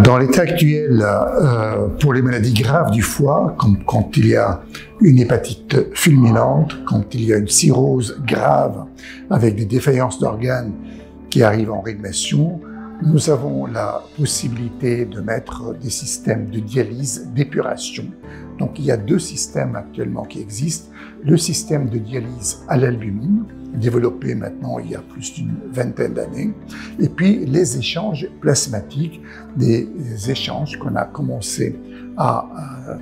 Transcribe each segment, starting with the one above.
Dans l'état actuel, pour les maladies graves du foie, comme quand il y a une hépatite fulminante, quand il y a une cirrhose grave avec des défaillances d'organes qui arrivent en réanimation, nous avons la possibilité de mettre des systèmes de dialyse, d'épuration. Donc il y a deux systèmes actuellement qui existent. Le système de dialyse à l'albumine, développé maintenant il y a plus d'une vingtaine d'années, et puis les échanges plasmatiques, des échanges qu'on a commencé à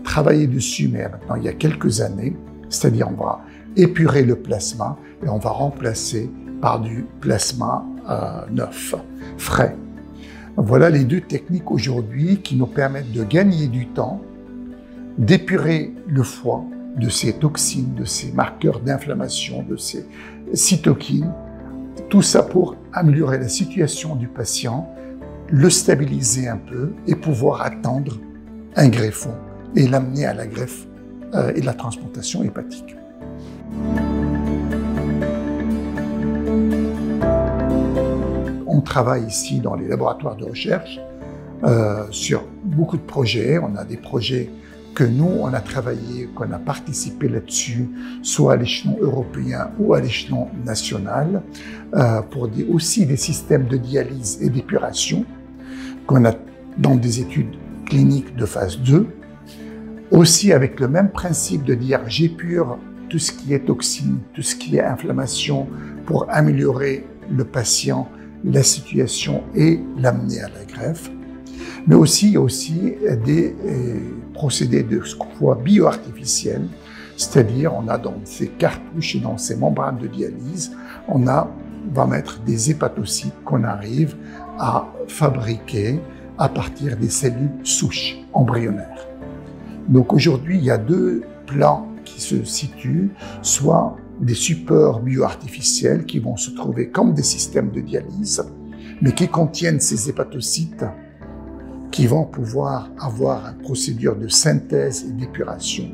travailler dessus, mais maintenant il y a quelques années, c'est-à-dire on va épurer le plasma et on va remplacer par du plasma neuf, frais. Voilà les deux techniques aujourd'hui qui nous permettent de gagner du temps, d'épurer le foie de ses toxines, de ses marqueurs d'inflammation, de ses cytokines, tout ça pour améliorer la situation du patient, le stabiliser un peu et pouvoir attendre un greffon et l'amener à la greffe et la transplantation hépatique. On travaille ici dans les laboratoires de recherche sur beaucoup de projets. On a des projets que nous, on a travaillé, qu'on a participé là-dessus, soit à l'échelon européen ou à l'échelon national, pour aussi des systèmes de dialyse et d'épuration qu'on a dans des études cliniques de phase 2, aussi avec le même principe de dire j'épure tout ce qui est toxine, tout ce qui est inflammation pour améliorer le patient, la situation et l'amener à la greffe. Mais aussi, il y a aussi des procédés de foie bio-artificiels, c'est-à-dire on a dans ces cartouches et dans ces membranes de dialyse, on va mettre des hépatocytes qu'on arrive à fabriquer à partir des cellules souches embryonnaires. Donc aujourd'hui, il y a deux plans qui se situent, soit des supports bio-artificiels qui vont se trouver comme des systèmes de dialyse, mais qui contiennent ces hépatocytes qui vont pouvoir avoir une procédure de synthèse et d'épuration,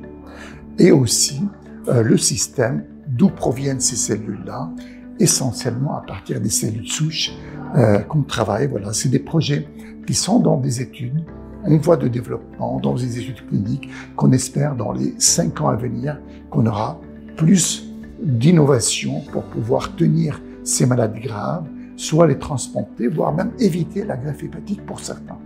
et aussi le système d'où proviennent ces cellules-là, essentiellement à partir des cellules souches qu'on travaille. Voilà, c'est des projets qui sont dans des études, en voie de développement, dans des études cliniques, qu'on espère dans les 5 ans à venir, qu'on aura plus d'innovation pour pouvoir tenir ces malades graves, soit les transplanter, voire même éviter la greffe hépatique pour certains.